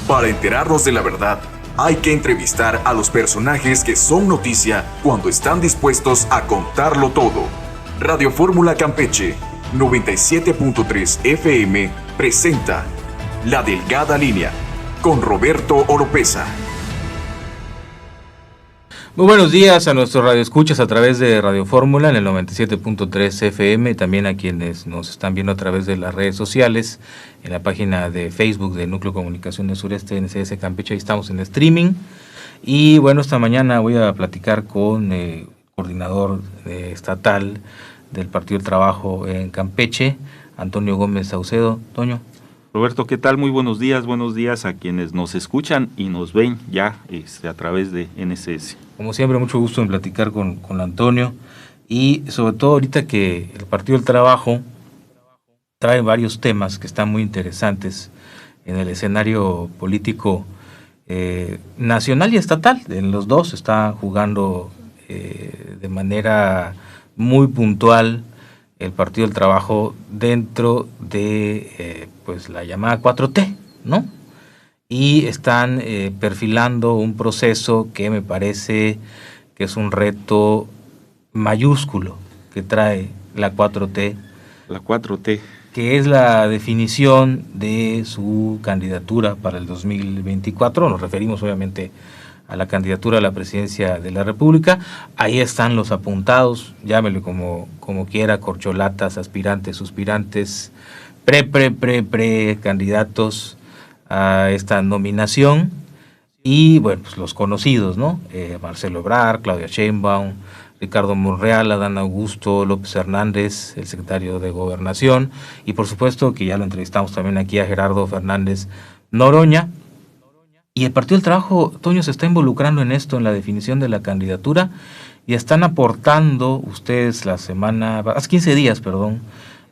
Para enterarnos de la verdad, hay que entrevistar a los personajes que son noticia cuando están dispuestos a contarlo todo. Radio Fórmula Campeche 97.3 FM presenta La Delgada Línea con Roberto Oropeza. Muy buenos días a nuestros radioescuchas a través de Radio Fórmula en el 97.3 FM, también a quienes nos están viendo a través de las redes sociales, en la página de Facebook de Núcleo Comunicaciones Sureste NCS Campeche, ahí estamos en streaming. Y bueno, esta mañana voy a platicar con el coordinador estatal del Partido del Trabajo en Campeche, Antonio Gómez Saucedo. Toño. Roberto, ¿qué tal? Muy buenos días a quienes nos escuchan y nos ven ya a través de NCS. Como siempre, mucho gusto en platicar con Antonio, y sobre todo ahorita que el Partido del Trabajo trae varios temas que están muy interesantes en el escenario político nacional y estatal. En los dos está jugando de manera muy puntual el Partido del Trabajo dentro de pues la llamada 4T, ¿no? Y están perfilando un proceso que me parece que es un reto mayúsculo que trae la 4T. La 4T. Que es la definición de su candidatura para el 2024. Nos referimos obviamente a la candidatura a la presidencia de la República. Ahí están los apuntados, llámelo como quiera, corcholatas, aspirantes, suspirantes, candidatos a esta nominación, y bueno, pues los conocidos, ¿no? Marcelo Ebrard, Claudia Sheinbaum, Ricardo Monreal, Adán Augusto López Hernández, el secretario de Gobernación, y por supuesto que ya lo entrevistamos también aquí a Gerardo Fernández Noroña. Y el Partido del Trabajo, Toño, se está involucrando en esto, en la definición de la candidatura, y están aportando ustedes hace 15 días,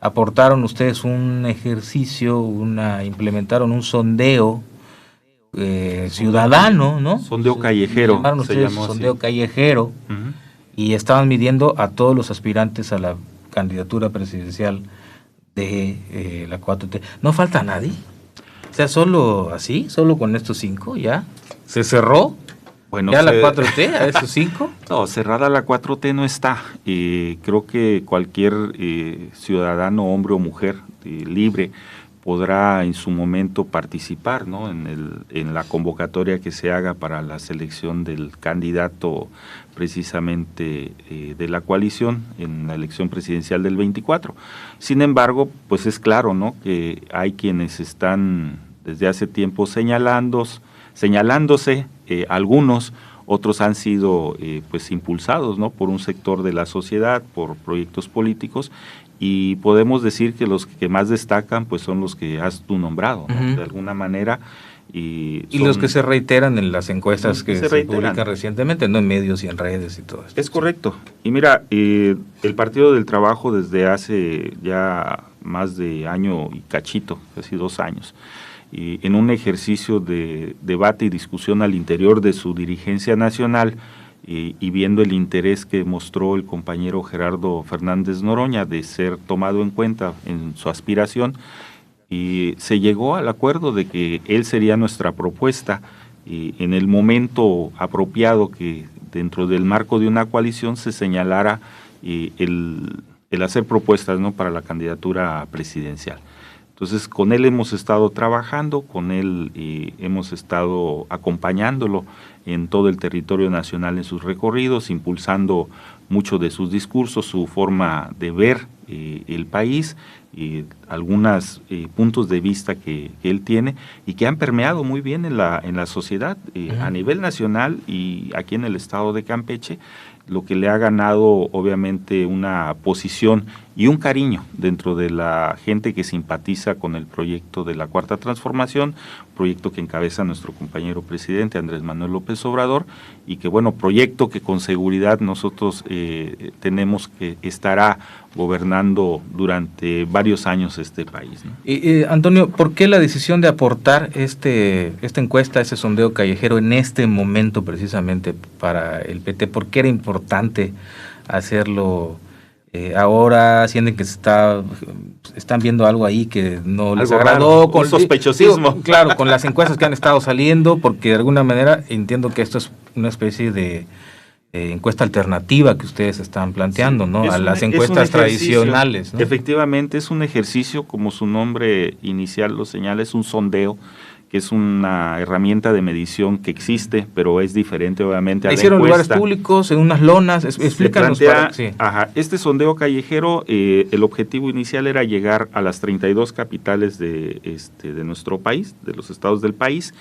aportaron ustedes un ejercicio, implementaron un sondeo ciudadano, ¿no? Sondeo callejero. Se llamó sondeo así. Callejero. Uh-huh. Y estaban midiendo a todos los aspirantes a la candidatura presidencial de la 4T. ¿No falta nadie? O sea, solo con estos 5 ya se cerró. Bueno, ¿ya la 4T a esos 5? No, cerrada la 4T no está. Creo que cualquier ciudadano, hombre o mujer libre, podrá en su momento participar, ¿no? en la convocatoria que se haga para la selección del candidato precisamente de la coalición en la elección presidencial del 24. Sin embargo, pues es claro, ¿no? que hay quienes están desde hace tiempo señalándose, algunos, otros han sido pues impulsados, ¿no? por un sector de la sociedad, por proyectos políticos, y podemos decir que los que más destacan pues son los que has tú nombrado, ¿no? Uh-huh. De alguna manera. Y los que se reiteran en las encuestas que se publican recientemente, no en medios y en redes y todo esto. Es correcto. Y mira, el Partido del Trabajo desde hace ya más de año y cachito, casi 2 años, y en un ejercicio de debate y discusión al interior de su dirigencia nacional, y viendo el interés que mostró el compañero Gerardo Fernández Noroña de ser tomado en cuenta en su aspiración, y se llegó al acuerdo de que él sería nuestra propuesta en el momento apropiado, que dentro del marco de una coalición se señalara el hacer propuestas, ¿no? para la candidatura presidencial. Entonces, con él hemos estado trabajando, con él hemos estado acompañándolo en todo el territorio nacional en sus recorridos, impulsando mucho de sus discursos, su forma de ver el país, algunos puntos de vista que él tiene y que han permeado muy bien en la sociedad a nivel nacional y aquí en el estado de Campeche, lo que le ha ganado obviamente una posición y un cariño dentro de la gente que simpatiza con el proyecto de la Cuarta Transformación, proyecto que encabeza nuestro compañero presidente Andrés Manuel López Obrador, y que bueno, proyecto que con seguridad nosotros tenemos que estará gobernando durante varios años este país, ¿no? Antonio, ¿por qué la decisión de aportar esta encuesta, ese sondeo callejero en este momento precisamente para el PT? ¿Por qué era importante hacerlo Ahora sienten que están viendo algo ahí que no les Algo agradó, raro, con un sospechosismo. claro, con las encuestas que han estado saliendo, porque de alguna manera entiendo que esto es una especie de encuesta alternativa que ustedes están planteando, Sí, ¿no? A las es un encuestas ejercicio, tradicionales, ¿no? Efectivamente, es un ejercicio, como su nombre inicial lo señala, es un sondeo, que es una herramienta de medición que existe, pero es diferente obviamente a la Hicieron lugares encuesta. públicos, en unas lonas, explícanos. Sí. Este sondeo callejero, el objetivo inicial era llegar a las 32 capitales de nuestro país, de los estados del país,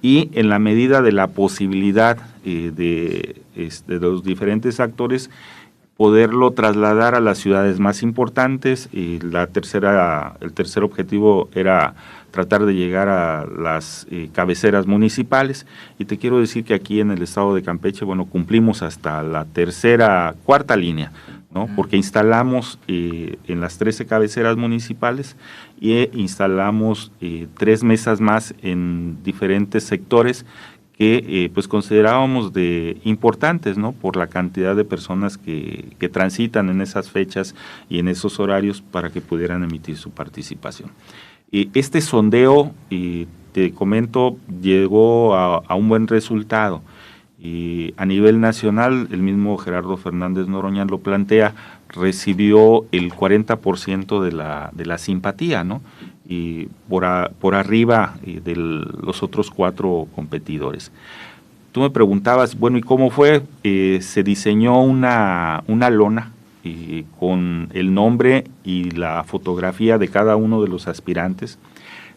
y en la medida de la posibilidad de los diferentes actores, poderlo trasladar a las ciudades más importantes. Y el tercer objetivo era tratar de llegar a las cabeceras municipales, y te quiero decir que aquí en el estado de Campeche, bueno, cumplimos hasta la cuarta línea, ¿no? Porque instalamos en las 13 cabeceras municipales y instalamos 3 mesas más en diferentes sectores que pues considerábamos importantes, ¿no? Por la cantidad de personas que transitan en esas fechas y en esos horarios para que pudieran emitir su participación. Este sondeo, te comento, llegó a un buen resultado. Y a nivel nacional, el mismo Gerardo Fernández Noroña lo plantea, recibió el 40% de la simpatía, ¿no? Y por arriba de los otros 4 competidores. Tú me preguntabas, bueno, ¿y cómo fue? Se diseñó una lona con el nombre y la fotografía de cada uno de los aspirantes.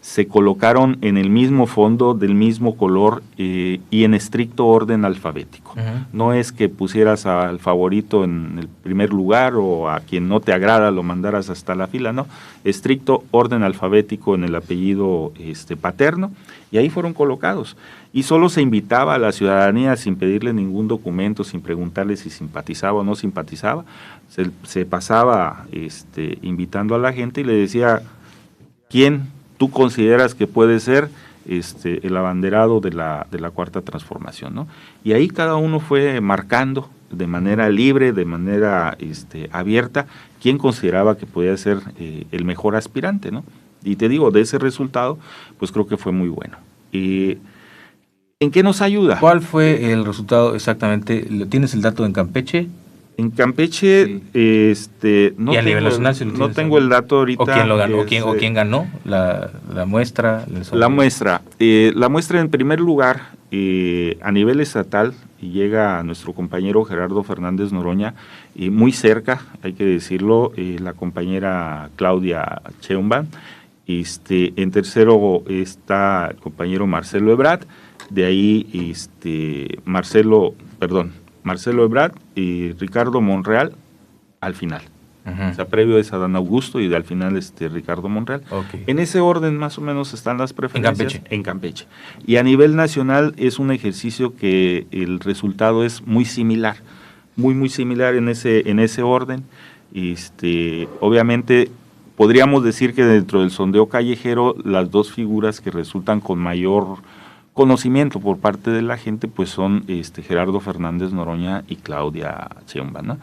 Se colocaron en el mismo fondo, del mismo color y en estricto orden alfabético. Uh-huh. No es que pusieras al favorito en el primer lugar o a quien no te agrada lo mandaras hasta la fila, no. Estricto orden alfabético en el apellido paterno, y ahí fueron colocados. Y solo se invitaba a la ciudadanía sin pedirle ningún documento, sin preguntarle si simpatizaba o no simpatizaba. Se pasaba invitando a la gente y le decía, ¿quién tú consideras que puede ser el abanderado de la Cuarta Transformación, ¿no? Y ahí cada uno fue marcando de manera libre, de manera abierta, quién consideraba que podía ser el mejor aspirante, ¿no? Y te digo, de ese resultado, pues creo que fue muy bueno. ¿En qué nos ayuda? ¿Cuál fue el resultado exactamente? ¿Tienes el dato en Campeche? En Campeche, no y a nivel nacional, si no tengo el dato ahorita. ¿O quién lo ganó? ¿O quién ganó la muestra? La muestra en primer lugar, a nivel estatal, llega a nuestro compañero Gerardo Fernández Noroña, muy cerca, hay que decirlo, la compañera Claudia Sheinbaum. En tercero está el compañero Marcelo Ebrard, de ahí Marcelo Ebrard y Ricardo Monreal al final. Uh-huh. O sea, previo es Adán Augusto y al final Ricardo Monreal. Okay. En ese orden más o menos están las preferencias. En Campeche. Y a nivel nacional es un ejercicio que el resultado es muy similar, muy similar en ese orden. Obviamente podríamos decir que dentro del sondeo callejero las 2 figuras que resultan con mayor conocimiento por parte de la gente pues son Gerardo Fernández Noroña y Claudia Sheinbaum, ¿no?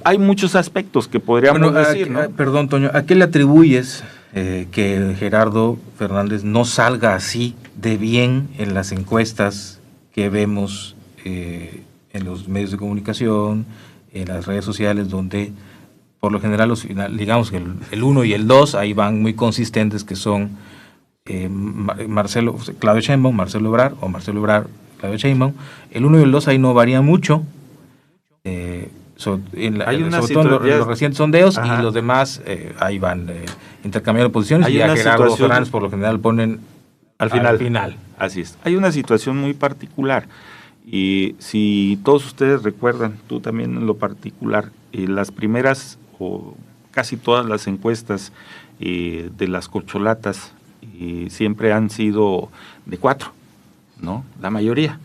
Hay muchos aspectos que podríamos decir, ¿no? Perdón, Toño, ¿a qué le atribuyes que Gerardo Fernández no salga así de bien en las encuestas que vemos en los medios de comunicación, en las redes sociales, donde por lo general digamos que el 1 y el 2 ahí van muy consistentes, que son Claudia Sheinbaum, Marcelo Ebrard, o Marcelo Ebrard, Claudia Sheinbaum? El 1 y el 2 ahí no varían mucho, sobre todo en los recientes sondeos. Ajá. Y los demás ahí van intercambiando posiciones, y a Gerardo Fernández por lo general ponen al final. Así es. Hay una situación muy particular, y si todos ustedes recuerdan, tú también en lo particular, las primeras o casi todas las encuestas de las corcholatas siempre han sido de 4, ¿no? La mayoría.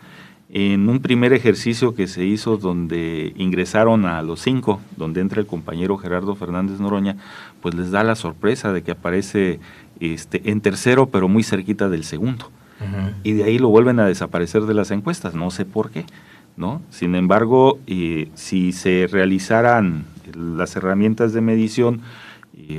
En un primer ejercicio que se hizo donde ingresaron a los 5, donde entra el compañero Gerardo Fernández Noroña, pues les da la sorpresa de que aparece en tercero, pero muy cerquita del segundo. Uh-huh. Y de ahí lo vuelven a desaparecer de las encuestas, no sé por qué, ¿no? Sin embargo, si se realizaran las herramientas de medición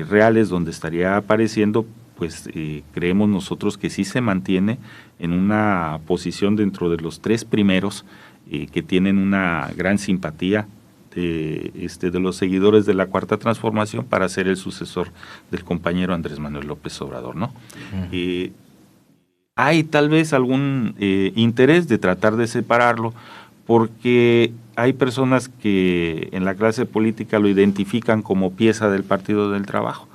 reales donde estaría apareciendo, pues creemos nosotros que sí se mantiene en una posición dentro de los 3 primeros que tienen una gran simpatía de los seguidores de la Cuarta Transformación para ser el sucesor del compañero Andrés Manuel López Obrador, ¿no? Hay tal vez algún interés de tratar de separarlo, porque hay personas que en la clase política lo identifican como pieza del Partido del Trabajo.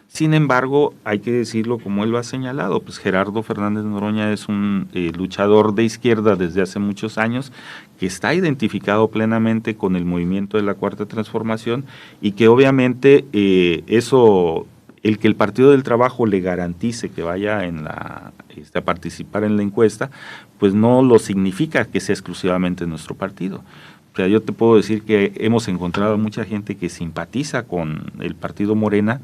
Sin embargo, hay que decirlo como él lo ha señalado, pues Gerardo Fernández Noroña es un luchador de izquierda desde hace muchos años, que está identificado plenamente con el movimiento de la Cuarta Transformación, y que obviamente el que el Partido del Trabajo le garantice que vaya a participar en la encuesta, pues no lo significa que sea exclusivamente nuestro partido. O sea, yo te puedo decir que hemos encontrado mucha gente que simpatiza con el Partido Morena,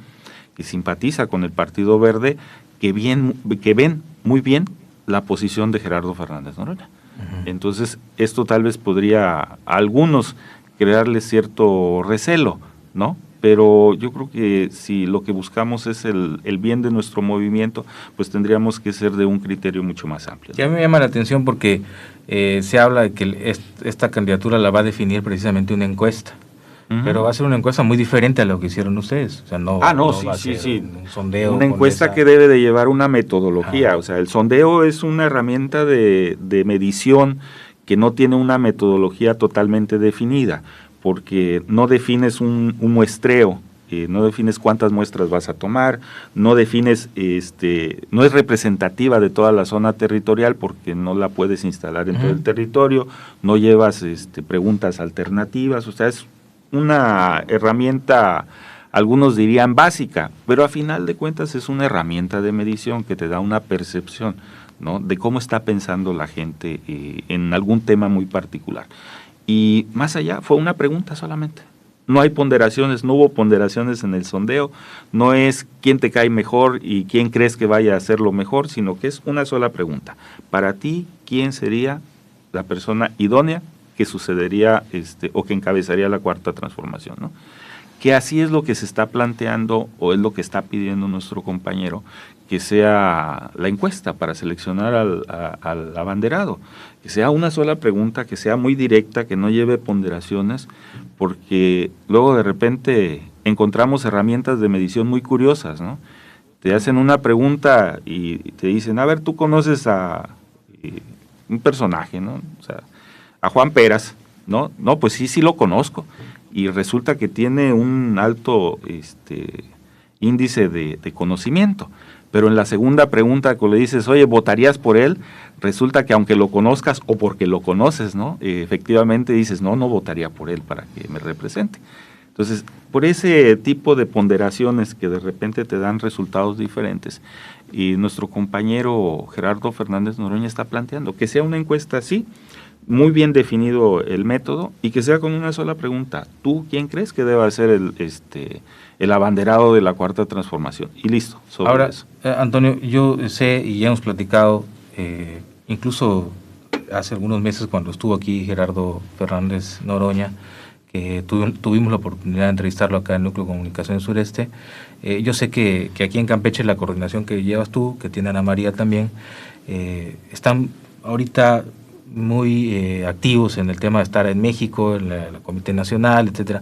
que simpatiza con el Partido Verde, que ven muy bien la posición de Gerardo Fernández Noroña. Entonces, esto tal vez podría a algunos crearles cierto recelo, ¿no? Pero yo creo que si lo que buscamos es el bien de nuestro movimiento, pues tendríamos que ser de un criterio mucho más amplio. Y a mí me llama la atención porque se habla de que esta candidatura la va a definir precisamente una encuesta. Pero va a ser una encuesta muy diferente a lo que hicieron ustedes. O sea, no va a ser un sondeo. Una encuesta que debe de llevar una metodología. O sea, el sondeo es una herramienta de medición que no tiene una metodología totalmente definida, porque no defines un muestreo, no defines cuántas muestras vas a tomar, no defines, no es representativa de toda la zona territorial porque no la puedes instalar en todo el territorio, no llevas preguntas alternativas, o sea, es una herramienta, algunos dirían básica, pero a final de cuentas es una herramienta de medición que te da una percepción, ¿no?, de cómo está pensando la gente en algún tema muy particular. Y más allá, fue una pregunta solamente. No hay ponderaciones, no hubo ponderaciones en el sondeo, no es quién te cae mejor y quién crees que vaya a hacerlo mejor, sino que es una sola pregunta. Para ti, ¿quién sería la persona idónea que sucedería o que encabezaría la Cuarta Transformación, ¿no? Que así es lo que se está planteando o es lo que está pidiendo nuestro compañero, que sea la encuesta para seleccionar al abanderado, que sea una sola pregunta, que sea muy directa, que no lleve ponderaciones, porque luego de repente encontramos herramientas de medición muy curiosas, ¿no? Te hacen una pregunta y te dicen, a ver, tú conoces a un personaje, ¿no? O sea, a Juan Peras, ¿no? No, pues sí lo conozco. Y resulta que tiene un alto índice de conocimiento. Pero en la segunda pregunta, cuando le dices, oye, ¿votarías por él? Resulta que aunque lo conozcas o porque lo conoces, ¿no? Efectivamente dices, no votaría por él para que me represente. Entonces, por ese tipo de ponderaciones que de repente te dan resultados diferentes, y nuestro compañero Gerardo Fernández Noroña está planteando que sea una encuesta así, muy bien definido el método, y que sea con una sola pregunta. ¿Tú quién crees que deba ser el abanderado de la Cuarta Transformación? Y listo. Ahora, eso. Antonio, yo sé y ya hemos platicado, incluso hace algunos meses cuando estuvo aquí Gerardo Fernández Noroña, que tuvimos la oportunidad de entrevistarlo acá en el Núcleo de Comunicación Sureste. Yo sé que aquí en Campeche la coordinación que llevas tú, que tiene Ana María también, están ahorita muy activos en el tema de estar en México, en la Comité Nacional, etcétera.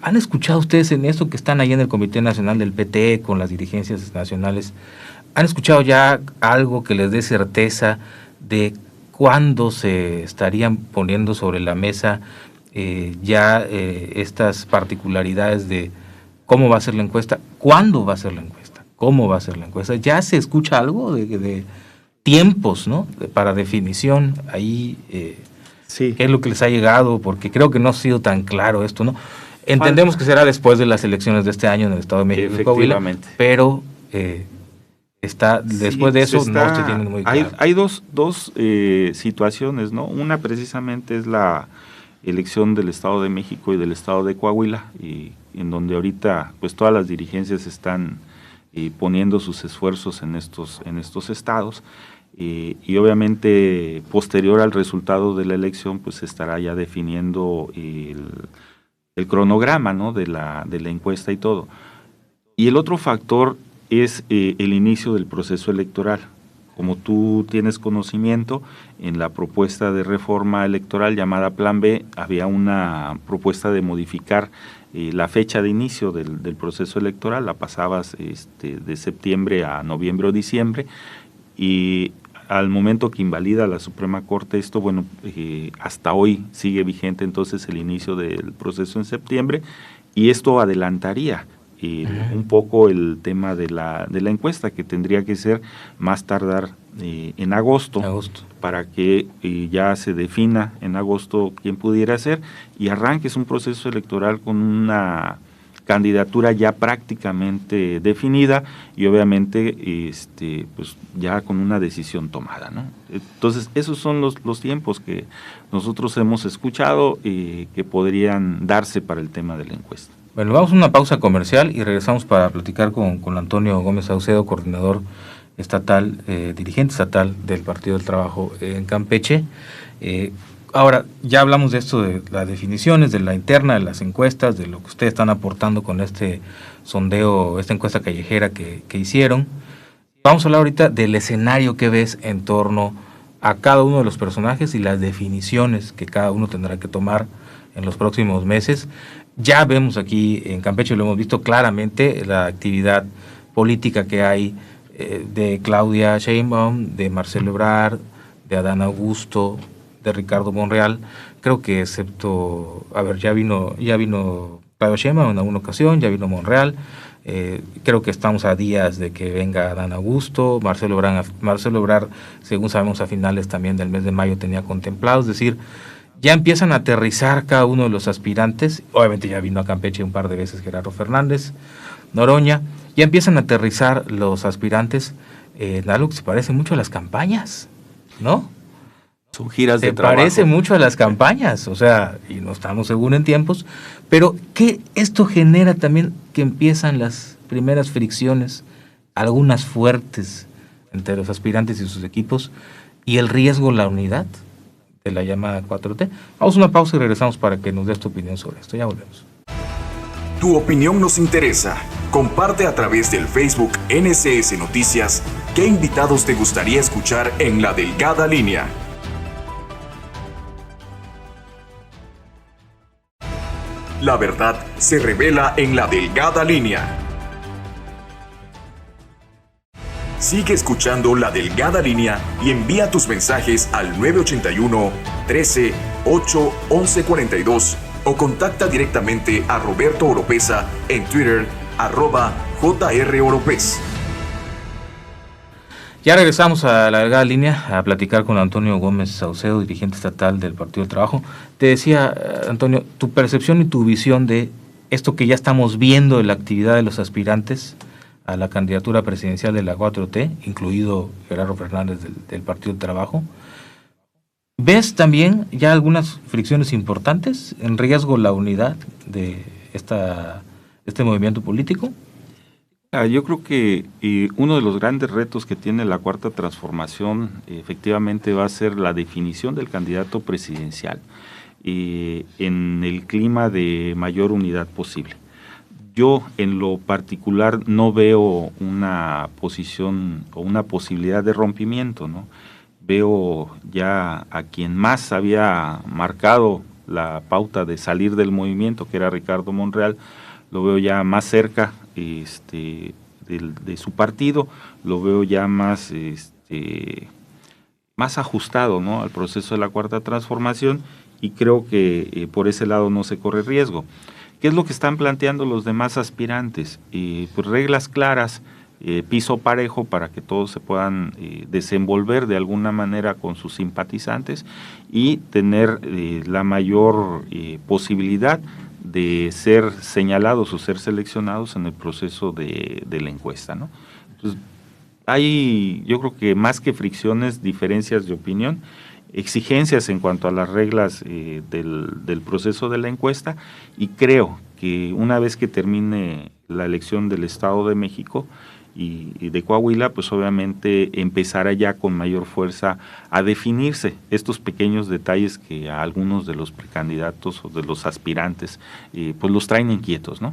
¿Han escuchado ustedes en esto que están ahí en el Comité Nacional del PT con las dirigencias nacionales? ¿Han escuchado ya algo que les dé certeza de cuándo se estarían poniendo sobre la mesa estas particularidades de cómo va a ser la encuesta, cuándo va a ser la encuesta, cómo va a ser la encuesta? ¿Ya se escucha algo de tiempos, ¿no?, para definición ahí? Sí. ¿Qué es lo que les ha llegado? Porque creo que no ha sido tan claro esto, ¿no? Entendemos que será después de las elecciones de este año en el Estado de México y Coahuila, pero después de eso no se tienen muy claro. Hay dos situaciones, ¿no? Una precisamente es la elección del Estado de México y del Estado de Coahuila, y en donde ahorita pues todas las dirigencias están poniendo sus esfuerzos en estos estados, y obviamente posterior al resultado de la elección pues se estará ya definiendo el cronograma, ¿no?, de la encuesta y todo. Y el otro factor es el inicio del proceso electoral. Como tú tienes conocimiento, en la propuesta de reforma electoral llamada Plan B había una propuesta de modificar la fecha de inicio del proceso electoral, la pasabas de septiembre a noviembre o diciembre, y al momento que invalida la Suprema Corte esto, bueno, hasta hoy sigue vigente entonces el inicio del proceso en septiembre, y esto adelantaría un poco el tema de la encuesta, que tendría que ser más tardar en agosto, para que ya se defina en agosto quién pudiera ser y arranques un proceso electoral con una candidatura ya prácticamente definida y obviamente pues ya con una decisión tomada, ¿no? Entonces esos son los tiempos que nosotros hemos escuchado que podrían darse para el tema de la encuesta. Bueno, vamos a una pausa comercial y regresamos para platicar con Antonio Gómez Saucedo, coordinador estatal, dirigente estatal del Partido del Trabajo en Campeche. Ahora, ya hablamos de esto, de las definiciones, de la interna, de las encuestas, de lo que ustedes están aportando con este sondeo, esta encuesta callejera que hicieron. Vamos a hablar ahorita del escenario que ves en torno a cada uno de los personajes y las definiciones que cada uno tendrá que tomar en los próximos meses. Ya vemos aquí en Campeche, lo hemos visto claramente, la actividad política que hay de Claudia Sheinbaum, de Marcelo Ebrard, de Adán Augusto, de Ricardo Monreal. Creo que excepto, ya vino Claudia Sheinbaum en alguna ocasión, ya vino Monreal. Creo que estamos a días de que venga Adán Augusto. Marcelo Ebrard, según sabemos, a finales también del mes de mayo tenía contemplado, es decir, ya empiezan a aterrizar cada uno de los aspirantes. Obviamente ya vino a Campeche un par de veces Gerardo Fernández, Noroña. Ya empiezan a aterrizar los aspirantes en algo que se parece mucho a las campañas, ¿no? Son giras de Se trabajo. parece mucho a las campañas, o sea, y no estamos según en tiempos, pero que esto genera también que empiezan las primeras fricciones, algunas fuertes, entre los aspirantes y sus equipos, y el riesgo, la unidad de la llamada 4T. Vamos a una pausa y regresamos para que nos des tu opinión sobre esto. Ya volvemos. Tu opinión nos interesa. Comparte a través del Facebook NCS Noticias qué invitados te gustaría escuchar en La Delgada Línea. La verdad se revela en La Delgada Línea. Sigue escuchando La Delgada Línea y envía tus mensajes al 981 13 8 11 42 o contacta directamente a Roberto Oropeza en Twitter, @JROropez. Ya regresamos a La Delgada Línea a platicar con Antonio Gómez Saucedo, dirigente estatal del Partido del Trabajo. Te decía, Antonio, tu percepción y tu visión de esto que ya estamos viendo en la actividad de los aspirantes a la candidatura presidencial de la 4T, incluido Gerardo Fernández del Partido del Trabajo. ¿Ves también ya algunas fricciones importantes en riesgo la unidad de este movimiento político? Yo creo que uno de los grandes retos que tiene la Cuarta Transformación efectivamente va a ser la definición del candidato presidencial en el clima de mayor unidad posible. Yo en lo particular no veo una posición o una posibilidad de rompimiento, ¿no? Veo ya a quien más había marcado la pauta de salir del movimiento, que era Ricardo Monreal, lo veo ya más cerca de su partido, lo veo ya más ajustado, ¿no?, al proceso de la Cuarta Transformación, y creo que por ese lado no se corre riesgo. ¿Qué es lo que están planteando los demás aspirantes? Pues reglas claras, piso parejo para que todos se puedan desenvolver de alguna manera con sus simpatizantes y tener la mayor posibilidad de ser señalados o ser seleccionados en el proceso de la encuesta, ¿no? Entonces, hay, yo creo que más que fricciones, diferencias de opinión, exigencias en cuanto a las reglas del proceso de la encuesta, y creo que una vez que termine la elección del Estado de México, y de Coahuila, pues obviamente empezará ya con mayor fuerza a definirse estos pequeños detalles que a algunos de los precandidatos o de los aspirantes pues los traen inquietos, ¿no?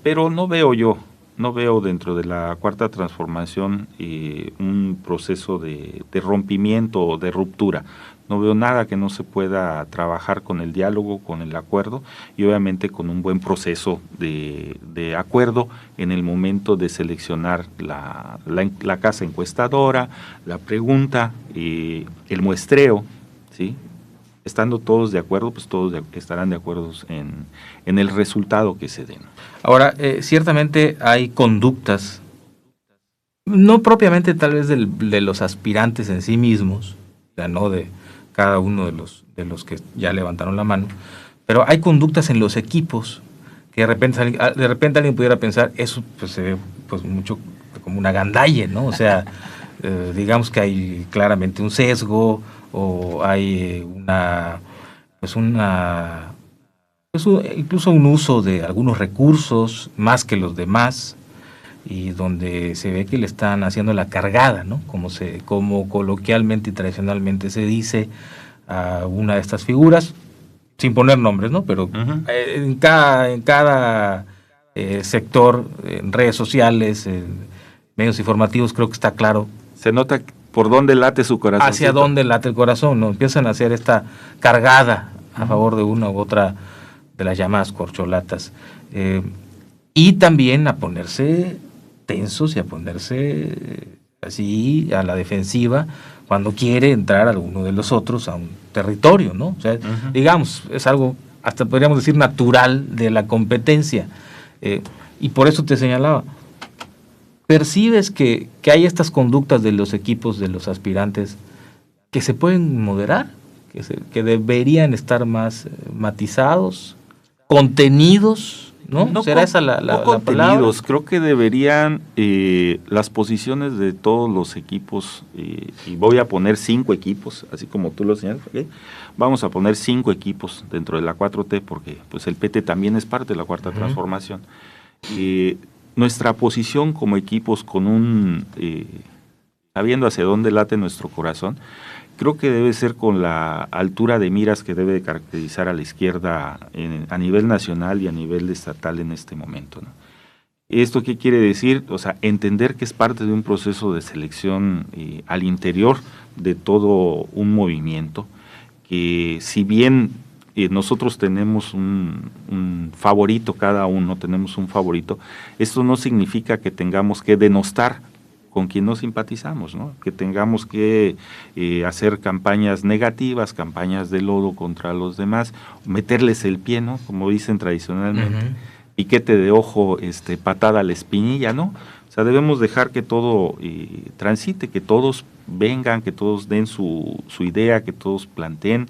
Pero no veo dentro de la Cuarta Transformación un proceso de rompimiento o de ruptura. No veo nada que no se pueda trabajar con el diálogo, con el acuerdo y obviamente con un buen proceso de acuerdo en el momento de seleccionar la casa encuestadora, la pregunta, el muestreo, ¿sí? Estando todos de acuerdo, pues todos estarán de acuerdo en el resultado que se den. Ahora, ciertamente hay conductas, no propiamente tal vez de los aspirantes en sí mismos, o sea, no de cada uno de los que ya levantaron la mano, pero hay conductas en los equipos que de repente alguien pudiera pensar, eso pues se ve pues mucho como una gandalle, ¿no? O sea, digamos que hay claramente un sesgo o hay incluso un uso de algunos recursos más que los demás, y donde se ve que le están haciendo la cargada, ¿no? Como coloquialmente y tradicionalmente se dice a una de estas figuras, sin poner nombres, ¿no? Pero en cada sector, en redes sociales, en medios informativos, creo que está claro. Se nota por dónde late su corazón. Hacia dónde late el corazón, ¿no? Empiezan a hacer esta cargada a favor de una u otra de las llamadas corcholatas. Y también a ponerse tensos y a ponerse así a la defensiva cuando quiere entrar alguno de los otros a un territorio, ¿no? O sea, digamos, es algo, hasta podríamos decir, natural de la competencia. Y por eso te señalaba, ¿percibes que hay estas conductas de los equipos, de los aspirantes, que se pueden moderar, que deberían estar más matizados, contenidos? ¿No? ¿Será esa la contenidos? palabra? Creo que deberían las posiciones de todos los equipos, y voy a poner 5 equipos, así como tú lo señalas, ¿okay? Vamos a poner 5 equipos dentro de la 4T, porque pues el PT también es parte de la Cuarta Transformación. Nuestra posición como equipos, sabiendo hacia dónde late nuestro corazón, creo que debe ser con la altura de miras que debe caracterizar a la izquierda a nivel nacional y a nivel estatal en este momento, ¿no? ¿Esto qué quiere decir? O sea, entender que es parte de un proceso de selección al interior de todo un movimiento, que si bien nosotros tenemos un favorito, cada uno tenemos un favorito, esto no significa que tengamos que denostar con quien no simpatizamos, ¿no? Que tengamos que hacer campañas negativas, campañas de lodo contra los demás, meterles el pie, ¿no? Como dicen tradicionalmente, piquete de ojo, patada a la espinilla, ¿no? O sea, debemos dejar que todo transite, que todos vengan, que todos den su idea, que todos planteen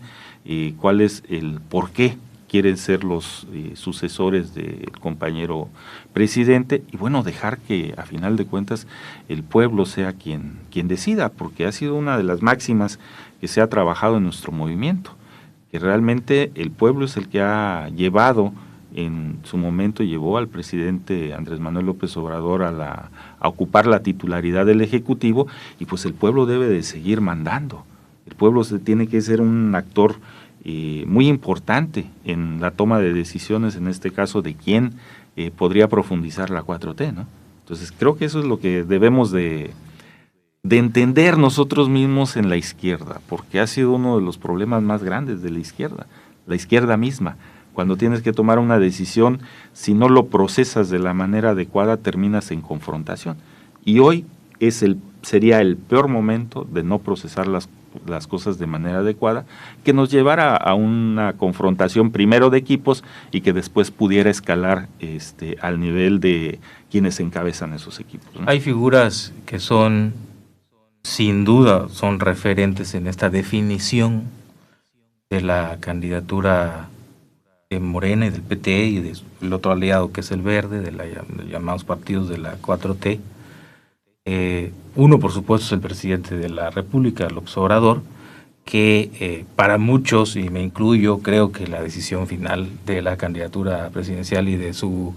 cuál es el por qué quieren ser los sucesores del compañero presidente, y bueno, dejar que a final de cuentas el pueblo sea quien decida, porque ha sido una de las máximas que se ha trabajado en nuestro movimiento, que realmente el pueblo es el que ha llevado, en su momento llevó al presidente Andrés Manuel López Obrador a ocupar la titularidad del Ejecutivo, y pues el pueblo debe de seguir mandando. El pueblo tiene que ser un actor muy importante en la toma de decisiones, en este caso de quién podría profundizar la 4T, ¿no? Entonces creo que eso es lo que debemos de entender nosotros mismos en la izquierda, porque ha sido uno de los problemas más grandes de la izquierda misma. Cuando tienes que tomar una decisión, si no lo procesas de la manera adecuada, terminas en confrontación. Y hoy sería el peor momento de no procesar las cosas de manera adecuada, que nos llevara a una confrontación primero de equipos y que después pudiera escalar al nivel de quienes encabezan esos equipos, ¿no? Hay figuras que son, sin duda, son referentes en esta definición de la candidatura de Morena y del PT y del otro aliado que es el Verde, de los llamados partidos de la 4T. Uno, por supuesto, es el presidente de la República, López Obrador, que para muchos, y me incluyo, creo que la decisión final de la candidatura presidencial y de su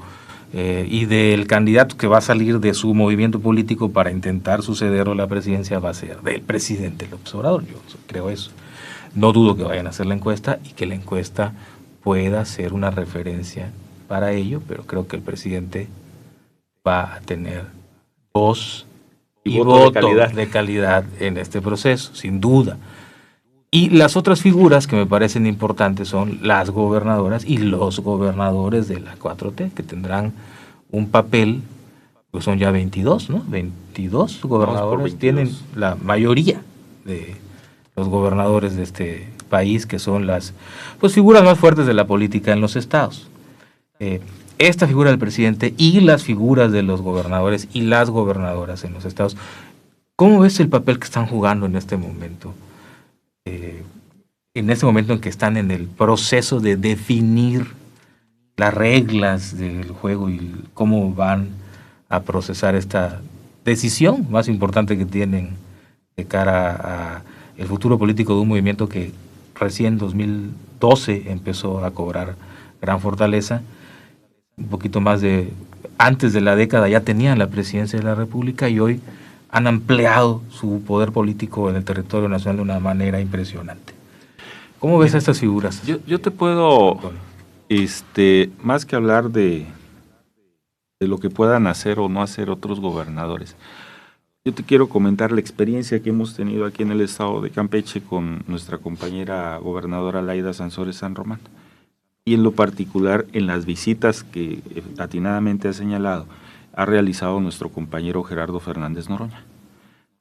y del candidato que va a salir de su movimiento político para intentar sucederlo a la presidencia va a ser del presidente López Obrador. Yo creo eso. No dudo que vayan a hacer la encuesta y que la encuesta pueda ser una referencia para ello, pero creo que el presidente va a tener voz y voto de calidad en este proceso, sin duda. Y las otras figuras que me parecen importantes son las gobernadoras y los gobernadores de la 4T, que tendrán un papel, pues son ya 22, ¿no? 22 gobernadores, 22. Tienen la mayoría de los gobernadores de este país, que son las figuras más fuertes de la política en los estados. Esta figura del presidente y las figuras de los gobernadores y las gobernadoras en los estados, ¿cómo ves el papel que están jugando en este momento? En este momento en que están en el proceso de definir las reglas del juego y cómo van a procesar esta decisión más importante que tienen de cara a el futuro político de un movimiento que recién en 2012 empezó a cobrar gran fortaleza. Un poquito más de antes de la década ya tenían la presidencia de la República y hoy han ampliado su poder político en el territorio nacional de una manera impresionante. ¿Cómo ves a estas figuras? Yo te puedo, más que hablar de lo que puedan hacer o no hacer otros gobernadores, yo te quiero comentar la experiencia que hemos tenido aquí en el estado de Campeche con nuestra compañera gobernadora Laida Sansores San Román. Y en lo particular en las visitas que atinadamente ha señalado, ha realizado nuestro compañero Gerardo Fernández Noroña.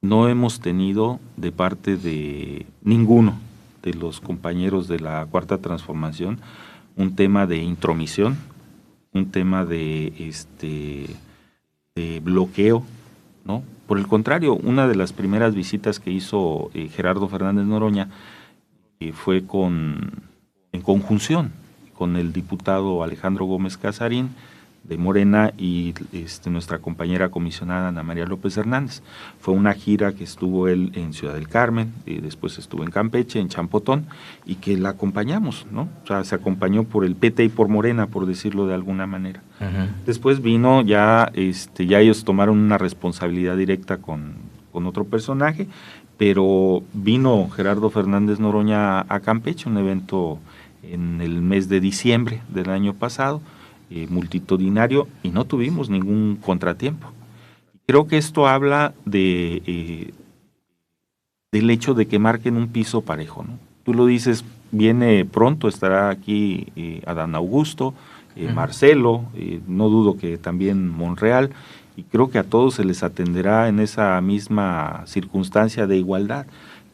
No hemos tenido de parte de ninguno de los compañeros de la Cuarta Transformación un tema de intromisión, un tema de bloqueo, ¿no? Por el contrario, una de las primeras visitas que hizo Gerardo Fernández Noroña fue en conjunción con el diputado Alejandro Gómez Casarín de Morena y nuestra compañera comisionada Ana María López Hernández. Fue una gira que estuvo él en Ciudad del Carmen, y después estuvo en Campeche, en Champotón, y que la acompañamos, ¿no? O sea, se acompañó por el PT y por Morena, por decirlo de alguna manera. Uh-huh. Después vino ya ellos tomaron una responsabilidad directa con otro personaje, pero vino Gerardo Fernández Noroña a Campeche, un evento en el mes de diciembre del año pasado, multitudinario, y no tuvimos ningún contratiempo. Creo que esto habla del hecho de que marquen un piso parejo, ¿no? Tú lo dices, viene pronto, estará aquí Adán Augusto, Marcelo, no dudo que también Monreal, y creo que a todos se les atenderá en esa misma circunstancia de igualdad,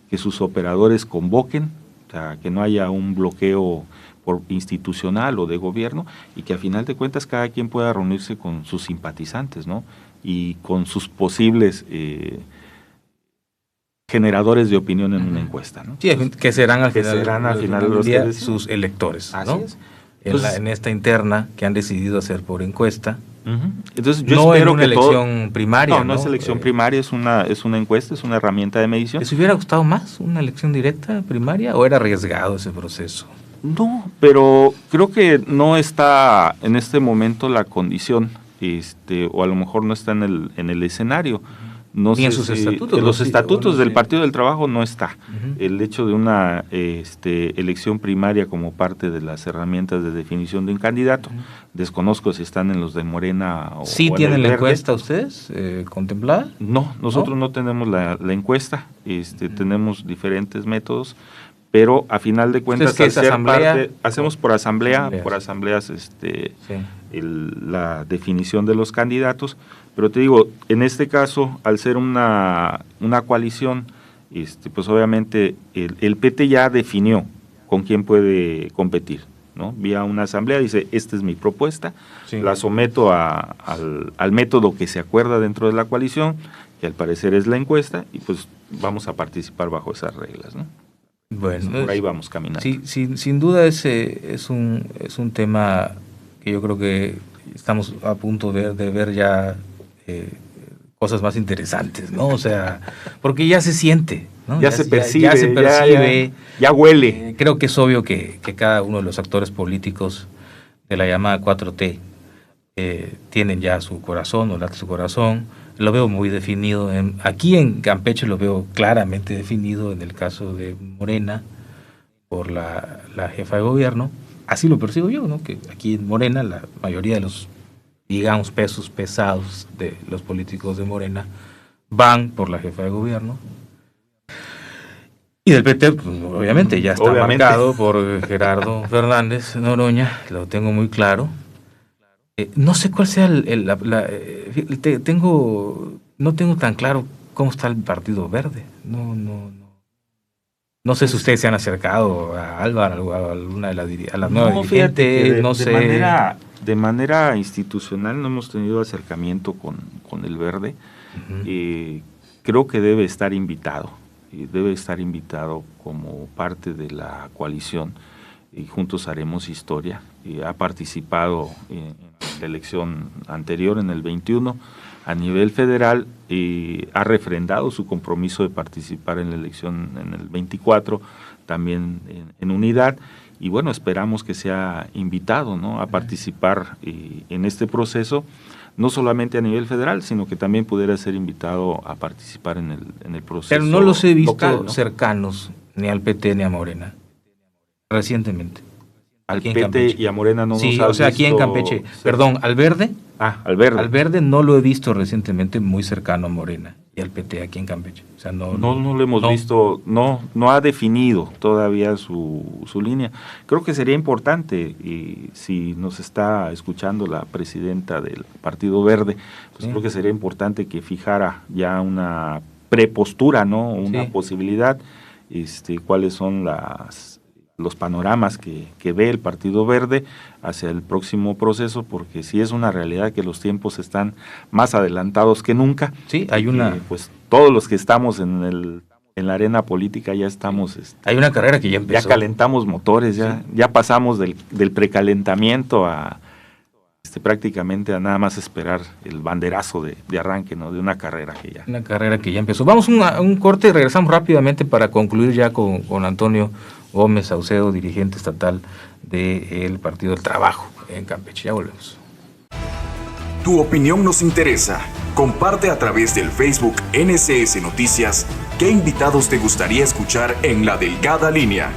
que sus operadores convoquen, o sea, que no haya un bloqueo institucional o de gobierno, y que a final de cuentas cada quien pueda reunirse con sus simpatizantes, ¿no? Y con sus posibles generadores de opinión en una encuesta, ¿no? Sí, que serán al final los día sus electores, ¿no? Así es. En esta interna que han decidido hacer por encuesta. Uh-huh. Entonces yo no espero en una elección primaria. No es elección primaria, es una encuesta, es una herramienta de medición. ¿Les hubiera gustado más una elección directa primaria o era arriesgado ese proceso? No, pero creo que no está en este momento la condición, o a lo mejor no está en el escenario. No Ni en sus estatutos. En los estatutos del Partido del Trabajo no está. Uh-huh. El hecho de una elección primaria como parte de las herramientas de definición de un candidato, uh-huh. Desconozco si están en los de Morena o ¿Sí tienen la encuesta ustedes contemplada? No, nosotros no tenemos la encuesta, uh-huh. Tenemos diferentes métodos, pero a final de cuentas hacemos por asambleas la definición de los candidatos, pero te digo, en este caso, al ser una coalición, pues obviamente el PT ya definió con quién puede competir, ¿no? Vía una asamblea, dice, esta es mi propuesta, sí. La someto al método que se acuerda dentro de la coalición, que al parecer es la encuesta, y pues vamos a participar bajo esas reglas, ¿no? Bueno, por ahí vamos caminando. Sí, sin duda ese es un tema que yo creo que estamos a punto de ver ya cosas más interesantes, ¿no? O sea, porque ya se siente, ¿no? Ya se percibe, ya huele. Creo que es obvio que cada uno de los actores políticos de la llamada 4T tienen ya su corazón o late su corazón. Lo veo muy definido. Aquí en Campeche lo veo claramente definido en el caso de Morena por la jefa de gobierno. Así lo percibo yo, ¿no? Que aquí en Morena la mayoría de los, digamos, pesos pesados de los políticos de Morena van por la jefa de gobierno. Y del PT, pues, obviamente, ya está marcado por Gerardo Fernández Noroña, lo tengo muy claro. No sé cuál sea no tengo tan claro cómo está el Partido Verde. No sé si ustedes se han acercado a Álvaro, a alguna de las nuevas dirigentes, no sé. De manera institucional no hemos tenido acercamiento con el Verde. Uh-huh. Creo que debe estar invitado como parte de la coalición, y juntos haremos historia. Ha participado en la elección anterior, en el 21, a nivel federal, y ha refrendado su compromiso de participar en la elección en el 24, también en unidad, y bueno, esperamos que sea invitado, ¿no?, a participar en este proceso, no solamente a nivel federal, sino que también pudiera ser invitado a participar en el proceso. Pero no los he visto local, ¿no?, cercanos ni al PT ni a Morena recientemente. Al PT y a Morena no sí, nos ha o sea, visto, aquí en Campeche. Perdón, al Verde. Al Verde. Al Verde no lo he visto recientemente muy cercano a Morena y al PT aquí en Campeche. O sea, no lo hemos visto, no ha definido todavía su línea. Creo que sería importante, y si nos está escuchando la presidenta del Partido Verde, pues sí, creo que sería importante que fijara ya una prepostura, ¿no?, una posibilidad, cuáles son los panoramas que ve el Partido Verde hacia el próximo proceso, porque sí es una realidad que los tiempos están más adelantados que nunca. Sí, hay una... pues todos los que estamos en la arena política ya estamos... hay una carrera que ya empezó. Ya calentamos motores, ya pasamos del precalentamiento a prácticamente a nada más esperar el banderazo de arranque, ¿no?, de una carrera que ya... Una carrera que ya empezó. Vamos a un corte y regresamos rápidamente para concluir ya con Antonio Gómez Saucedo, dirigente estatal del Partido del Trabajo en Campeche. Ya volvemos. Tu opinión nos interesa. Comparte a través del Facebook NSS Noticias qué invitados te gustaría escuchar en La Delgada Línea.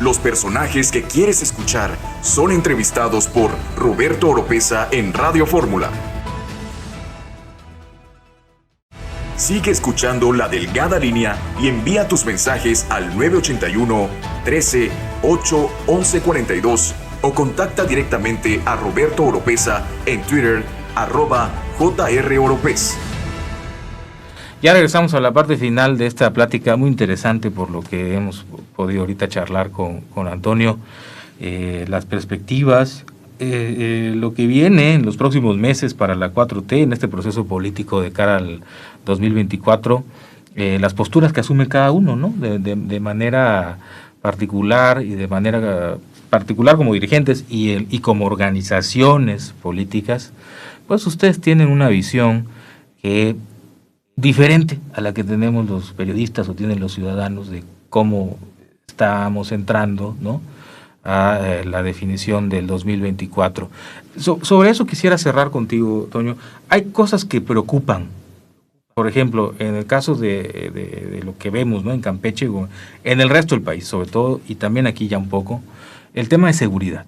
Los personajes que quieres escuchar son entrevistados por Roberto Oropeza en Radio Fórmula. Sigue escuchando La Delgada Línea y envía tus mensajes al 981 13 8 11 42 o contacta directamente a Roberto Oropeza en Twitter @JROropez. Ya regresamos a la parte final de esta plática muy interesante, por lo que hemos podido ahorita charlar con Antonio, las perspectivas, lo que viene en los próximos meses para la 4T en este proceso político de cara al 2024, las posturas que asume cada uno, ¿no?, de manera particular y de manera particular como dirigentes y como organizaciones políticas. Pues ustedes tienen una visión que diferente a la que tenemos los periodistas o tienen los ciudadanos de cómo estamos entrando, ¿no?, a la definición del 2024. Sobre eso quisiera cerrar contigo, Toño. Hay cosas que preocupan. Por ejemplo, en el caso de lo que vemos, ¿no?, en Campeche, en el resto del país, sobre todo, y también aquí ya un poco, el tema de seguridad.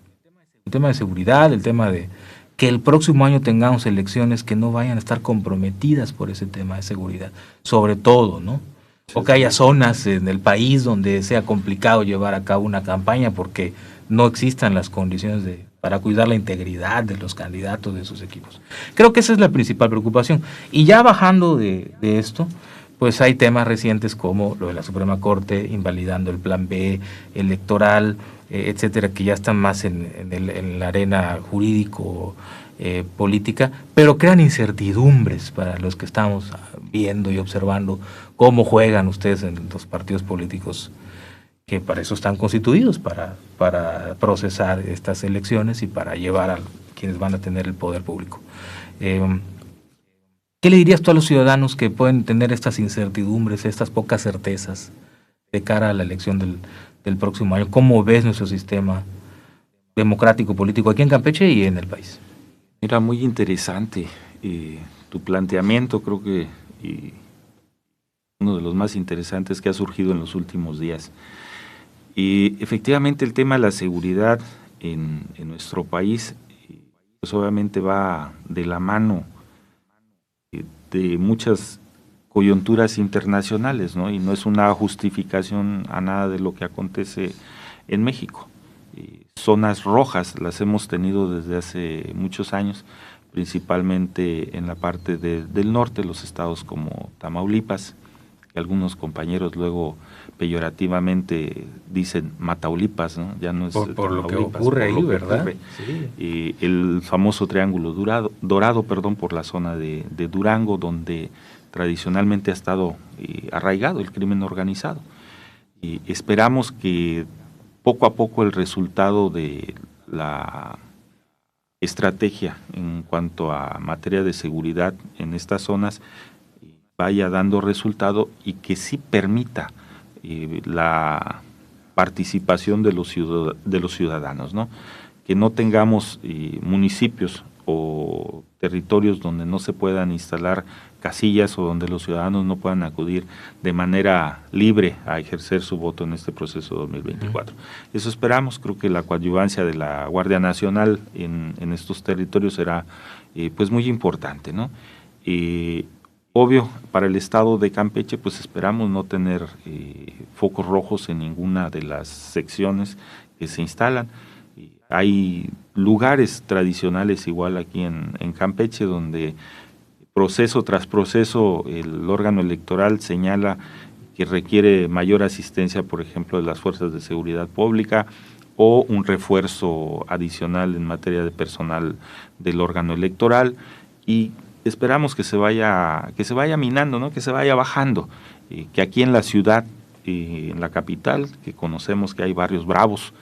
El tema de que el próximo año tengamos elecciones que no vayan a estar comprometidas por ese tema de seguridad, sobre todo, ¿no? O que haya zonas en el país donde sea complicado llevar a cabo una campaña porque no existan las condiciones para cuidar la integridad de los candidatos, de sus equipos. Creo que esa es la principal preocupación. Y ya bajando de esto, pues hay temas recientes como lo de la Suprema Corte invalidando el Plan B electoral, etcétera, que ya están más en la arena jurídico política, pero crean incertidumbres para los que estamos viendo y observando cómo juegan ustedes en los partidos políticos, que para eso están constituidos, para procesar estas elecciones y para llevar a quienes van a tener el poder público. ¿Qué le dirías tú a los ciudadanos que pueden tener estas incertidumbres, estas pocas certezas de cara a la elección del próximo año? ¿Cómo ves nuestro sistema democrático político aquí en Campeche y en el país. Era muy interesante tu planteamiento, creo que uno de los más interesantes que ha surgido en los últimos días. Y efectivamente el tema de la seguridad en nuestro país, pues obviamente va de la mano de muchas coyunturas internacionales, ¿no? Y no es una justificación a nada de lo que acontece en México. Zonas rojas las hemos tenido desde hace muchos años, principalmente en la parte del norte, los estados como Tamaulipas, que algunos compañeros luego peyorativamente dicen Mataulipas, ¿no? Ya no es por lo que ocurre ahí, ¿verdad? Sí. El famoso Triángulo Dorado, por la zona de Durango, donde tradicionalmente ha estado arraigado el crimen organizado. Y esperamos que poco a poco el resultado de la estrategia en cuanto a materia de seguridad en estas zonas vaya dando resultado y que sí permita la participación de los ciudadanos, ¿no? Que no tengamos municipios o territorios donde no se puedan instalar casillas o donde los ciudadanos no puedan acudir de manera libre a ejercer su voto en este proceso 2024. Eso esperamos. Creo que la coadyuvancia de la Guardia Nacional en estos territorios será pues muy importante, ¿no? Obvio, para el estado de Campeche, pues esperamos no tener focos rojos en ninguna de las secciones que se instalan. Hay lugares tradicionales igual aquí en Campeche donde proceso tras proceso el órgano electoral señala que requiere mayor asistencia, por ejemplo, de las fuerzas de seguridad pública o un refuerzo adicional en materia de personal del órgano electoral, y esperamos que se vaya minando, ¿no? Que se vaya bajando, que aquí en la ciudad, en la capital, que conocemos que hay barrios bravos,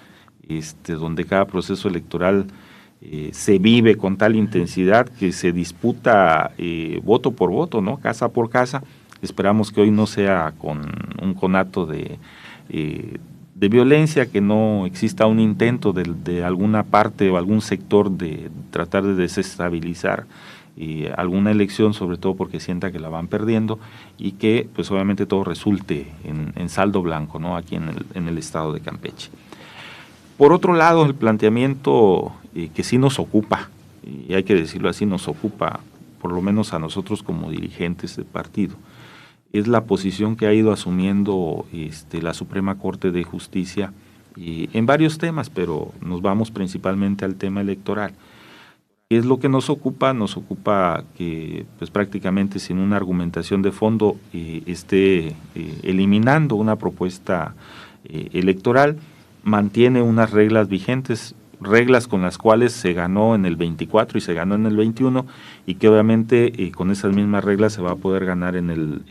donde cada proceso electoral se vive con tal intensidad que se disputa voto por voto, ¿no? Casa por casa. Esperamos que hoy no sea con un conato de violencia, que no exista un intento de alguna parte o algún sector de tratar de desestabilizar alguna elección, sobre todo porque sienta que la van perdiendo, y que pues obviamente todo resulte en saldo blanco, ¿no? Aquí en el estado de Campeche. Por otro lado, el planteamiento que sí nos ocupa, y hay que decirlo así, nos ocupa por lo menos a nosotros como dirigentes del partido, es la posición que ha ido asumiendo la Suprema Corte de Justicia en varios temas, pero nos vamos principalmente al tema electoral. ¿Qué es lo que nos ocupa? Nos ocupa que pues prácticamente sin una argumentación de fondo esté eliminando una propuesta electoral, mantiene unas reglas vigentes, reglas con las cuales se ganó en el 24 y se ganó en el 21, y que obviamente con esas mismas reglas se va a poder ganar en el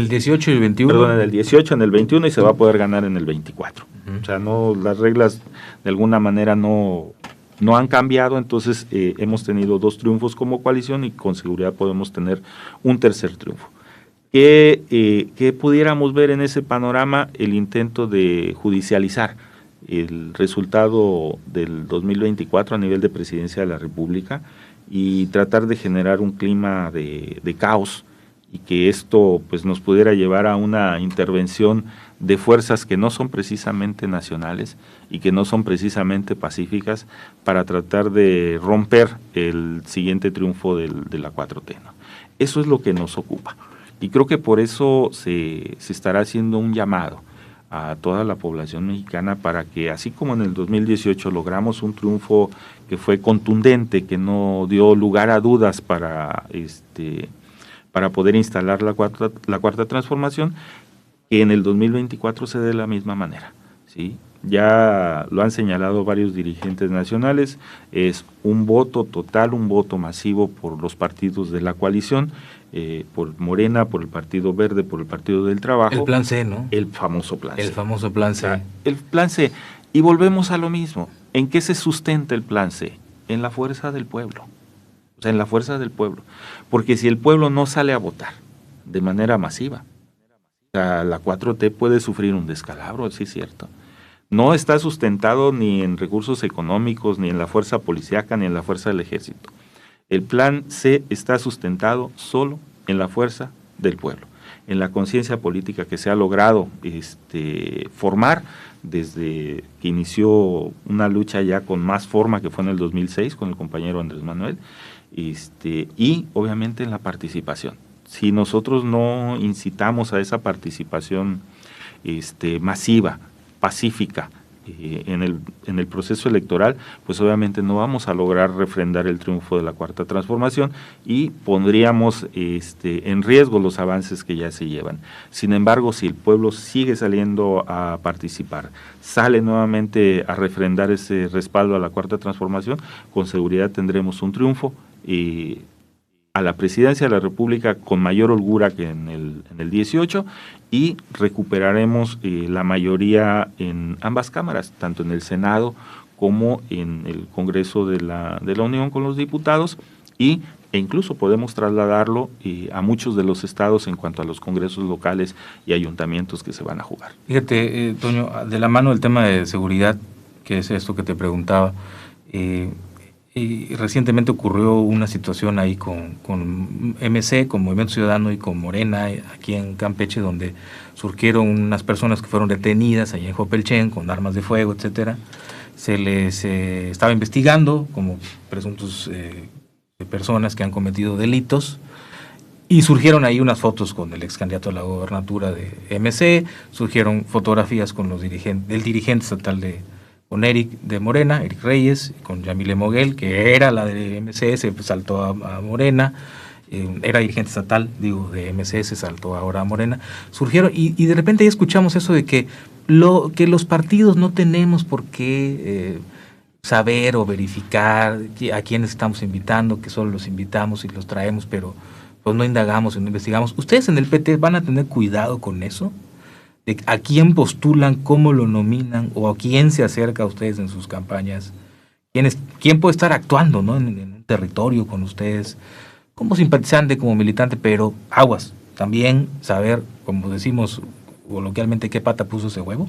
18 y el 21. Perdón, en el 18, en el 21, y se va a poder ganar en el 24. O sea, no, las reglas de alguna manera no han cambiado, entonces hemos tenido 2 triunfos como coalición y con seguridad podemos tener un tercer triunfo. ¿Qué pudiéramos ver en ese panorama? El intento de judicializar el resultado del 2024 a nivel de Presidencia de la República y tratar de generar un clima de caos, y que esto pues nos pudiera llevar a una intervención de fuerzas que no son precisamente nacionales y que no son precisamente pacíficas, para tratar de romper el siguiente triunfo de la 4T, ¿no? Eso es lo que nos ocupa, y creo que por eso se estará haciendo un llamado a toda la población mexicana para que, así como en el 2018 logramos un triunfo que fue contundente, que no dio lugar a dudas para poder instalar la cuarta transformación, que en el 2024 se dé de la misma manera, ¿sí? Ya lo han señalado varios dirigentes nacionales, es un voto total, un voto masivo por los partidos de la coalición, por Morena, por el Partido Verde, por el Partido del Trabajo. El plan C, ¿no? El famoso plan C. El famoso plan C. O sea, el plan C. Y volvemos a lo mismo. ¿En qué se sustenta el plan C? En la fuerza del pueblo. O sea, en la fuerza del pueblo. Porque si el pueblo no sale a votar de manera masiva, o sea, la 4T puede sufrir un descalabro, sí es cierto. no está sustentado ni en recursos económicos, ni en la fuerza policíaca, ni en la fuerza del ejército. El plan C está sustentado solo en la fuerza del pueblo, en la conciencia política que se ha logrado formar desde que inició una lucha ya con más forma, que fue en el 2006 con el compañero Andrés Manuel, y obviamente en la participación. Si nosotros no incitamos a esa participación masiva, pacífica, en el proceso electoral, pues obviamente no vamos a lograr refrendar el triunfo de la Cuarta Transformación y pondríamos en riesgo los avances que ya se llevan. Sin embargo, si el pueblo sigue saliendo a participar, sale nuevamente a refrendar ese respaldo a la Cuarta Transformación, con seguridad tendremos un triunfo a la presidencia de la República con mayor holgura que en el 18, y recuperaremos la mayoría en ambas cámaras, tanto en el Senado como en el Congreso de la Unión con los diputados, e incluso podemos trasladarlo a muchos de los estados en cuanto a los congresos locales y ayuntamientos que se van a jugar. Fíjate, Toño, de la mano del tema de seguridad, que es esto que te preguntaba, y recientemente ocurrió una situación ahí con MC, con Movimiento Ciudadano y con Morena, aquí en Campeche, donde surgieron unas personas que fueron detenidas allá en Jopelchen con armas de fuego, etcétera. Se les estaba investigando como presuntos personas que han cometido delitos, y surgieron ahí unas fotos con el ex candidato a la gobernatura de MC, surgieron fotografías con el dirigente estatal con Eric de Morena, Eric Reyes, con Yamile Moguel, que era la de MCS, pues saltó a Morena, era dirigente estatal, de MCS, saltó ahora a Morena. Surgieron, y de repente ya escuchamos eso de que los partidos no tenemos por qué saber o verificar a quiénes estamos invitando, que solo los invitamos y los traemos, pero pues no indagamos y no investigamos. ¿Ustedes en el PT van a tener cuidado con eso? ¿A quién postulan, cómo lo nominan, o a quién se acerca a ustedes en sus campañas? ¿Quién puede estar actuando, ¿no? en un territorio con ustedes como simpatizante, como militante? Pero aguas, también saber, como decimos coloquialmente, qué pata puso ese huevo.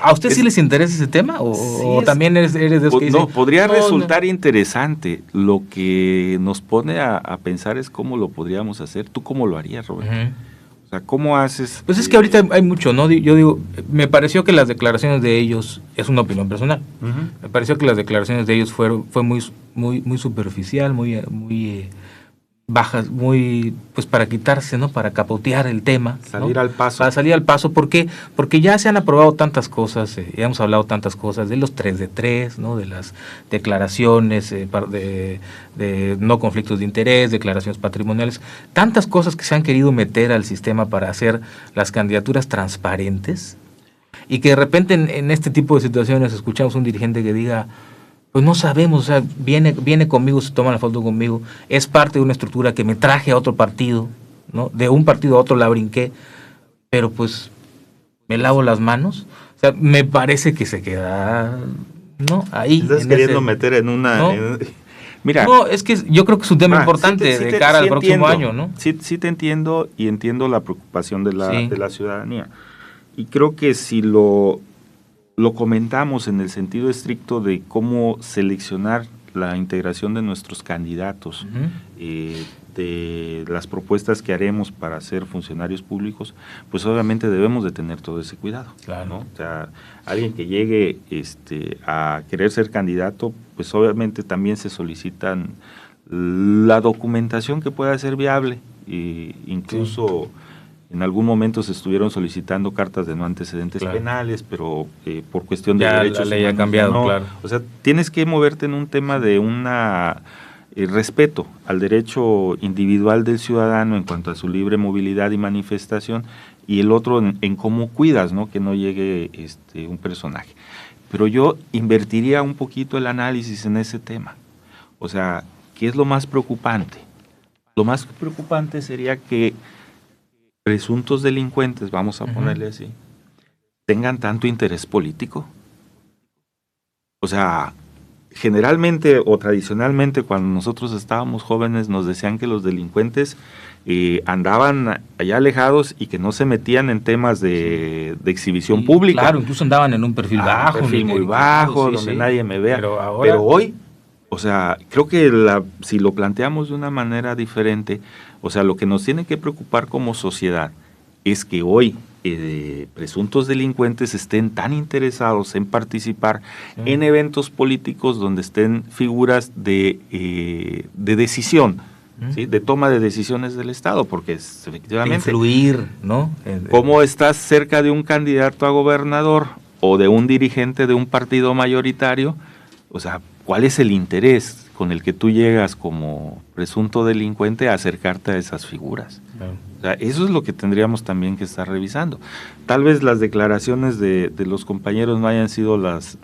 ¿A usted sí les interesa ese tema? ¿O también eres de esos que dicen? No, podría resultar interesante. Lo que nos pone a pensar es cómo lo podríamos hacer. ¿Tú cómo lo harías, Roberto? O sea, ¿cómo haces? Pues es que ahorita hay mucho, ¿no? Yo digo, me pareció que las declaraciones de ellos, es una opinión personal, me pareció que las declaraciones de ellos fue muy superficial, muy bajas, muy, pues para quitarse, ¿no? Para capotear el tema. Salir, ¿no?, al paso. Para salir al paso, porque ya se han aprobado tantas cosas, ya hemos hablado tantas cosas, de los 3 de 3, ¿no? De las declaraciones de no conflictos de interés, declaraciones patrimoniales, tantas cosas que se han querido meter al sistema para hacer las candidaturas transparentes, y que de repente en este tipo de situaciones escuchamos un dirigente que diga, pues no sabemos, o sea, viene conmigo, se toma la foto conmigo, es parte de una estructura que me traje a otro partido, ¿no? De un partido a otro la brinqué, pero pues me lavo las manos. O sea, me parece que se queda, ¿no? Ahí. Estás queriendo meter en una... ¿no? Mira, no, es que yo creo que es un tema importante de cara al próximo año, ¿no? Sí te entiendo, y entiendo la preocupación de la ciudadanía. Y creo que si lo comentamos en el sentido estricto de cómo seleccionar la integración de nuestros candidatos, de las propuestas que haremos para ser funcionarios públicos, pues obviamente debemos de tener todo ese cuidado. Claro. ¿no? O sea, alguien que llegue a querer ser candidato, pues obviamente también se solicitan la documentación que pueda ser viable, incluso... Sí. En algún momento se estuvieron solicitando cartas de no antecedentes penales, pero por cuestión de derechos la ley ha cambiado, no. Claro. O sea, tienes que moverte en un tema de respeto al derecho individual del ciudadano en cuanto a su libre movilidad y manifestación, y el otro en cómo cuidas, ¿no? Que no llegue un personaje. Pero yo invertiría un poquito el análisis en ese tema. O sea, ¿qué es lo más preocupante? Lo más preocupante sería que presuntos delincuentes, vamos a ponerle así, tengan tanto interés político. O sea, generalmente o tradicionalmente cuando nosotros estábamos jóvenes nos decían que los delincuentes andaban allá alejados y que no se metían en temas de exhibición pública. Claro, incluso andaban en un perfil bajo. Un perfil muy bajo, donde nadie me vea. Pero hoy, o sea, creo que si lo planteamos de una manera diferente, o sea, lo que nos tiene que preocupar como sociedad es que hoy presuntos delincuentes estén tan interesados en participar en eventos políticos donde estén figuras de decisión, ¿sí? De toma de decisiones del Estado, porque efectivamente influir, ¿no? ¿Cómo estás cerca de un candidato a gobernador o de un dirigente de un partido mayoritario? O sea, ¿cuál es el interés con el que tú llegas como presunto delincuente a acercarte a esas figuras? Claro. O sea, eso es lo que tendríamos también que estar revisando. Tal vez las declaraciones de los compañeros no hayan sido las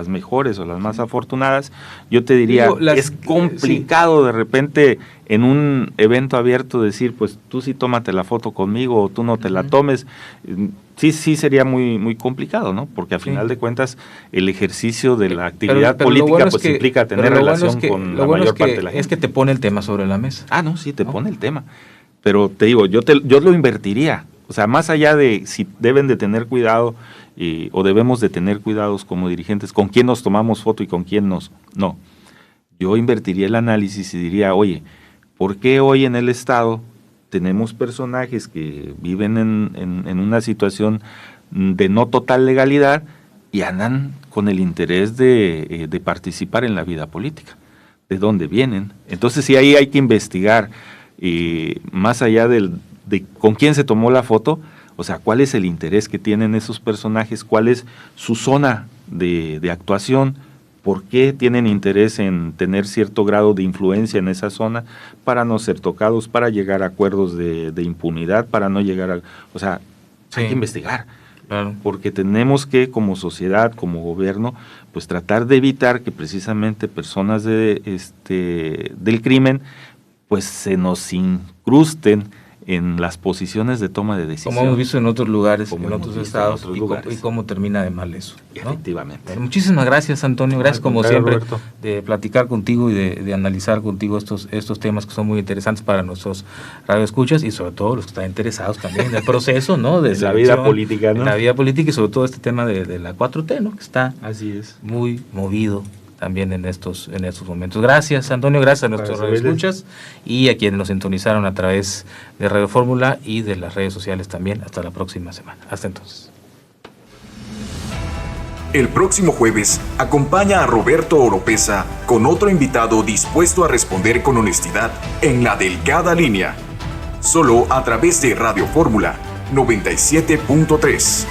mejores o las más afortunadas. Yo te diría, es complicado de repente en un evento abierto decir, pues tú sí tómate la foto conmigo o tú no te la tomes. Sí sería muy, muy complicado, ¿no? Porque a final de cuentas el ejercicio de la actividad política pues implica tener relación con la mayor parte de la gente. Es que te pone el tema sobre la mesa. No, sí, te pone el tema. Pero te digo, yo lo invertiría. O sea, más allá de si deben de tener cuidado o debemos de tener cuidados como dirigentes, con quién nos tomamos foto y con quién no. Yo invertiría el análisis y diría, oye, ¿por qué hoy en el Estado tenemos personajes que viven en una situación de no total legalidad y andan con el interés de participar en la vida política? ¿De dónde vienen? Entonces sí, ahí hay que investigar. Más allá de con quién se tomó la foto, o sea, cuál es el interés que tienen esos personajes, cuál es su zona de actuación, por qué tienen interés en tener cierto grado de influencia en esa zona para no ser tocados, para llegar a acuerdos de impunidad, para no llegar a... O sea, hay que investigar. Claro. Porque tenemos que, como sociedad, como gobierno, pues tratar de evitar que precisamente personas del crimen pues se nos incrusten en las posiciones de toma de decisión. Como hemos visto en otros lugares, en otros estados, y cómo termina de mal eso, ¿no? Efectivamente. Muchísimas gracias, Antonio. Gracias como siempre, Roberto, de platicar contigo y de analizar contigo estos temas que son muy interesantes para nuestros radioescuchas y sobre todo los que están interesados también en el proceso, ¿no? De la vida política, ¿no? En la vida política y sobre todo este tema de la 4T, ¿no? Que está muy movido también en estos momentos. Gracias, Antonio, gracias a nuestros radioescuchas y a quienes nos sintonizaron a través de Radio Fórmula y de las redes sociales también. Hasta la próxima semana. Hasta entonces. El próximo jueves acompaña a Roberto Oropesa con otro invitado dispuesto a responder con honestidad en la delgada línea. Solo a través de Radio Fórmula 97.3.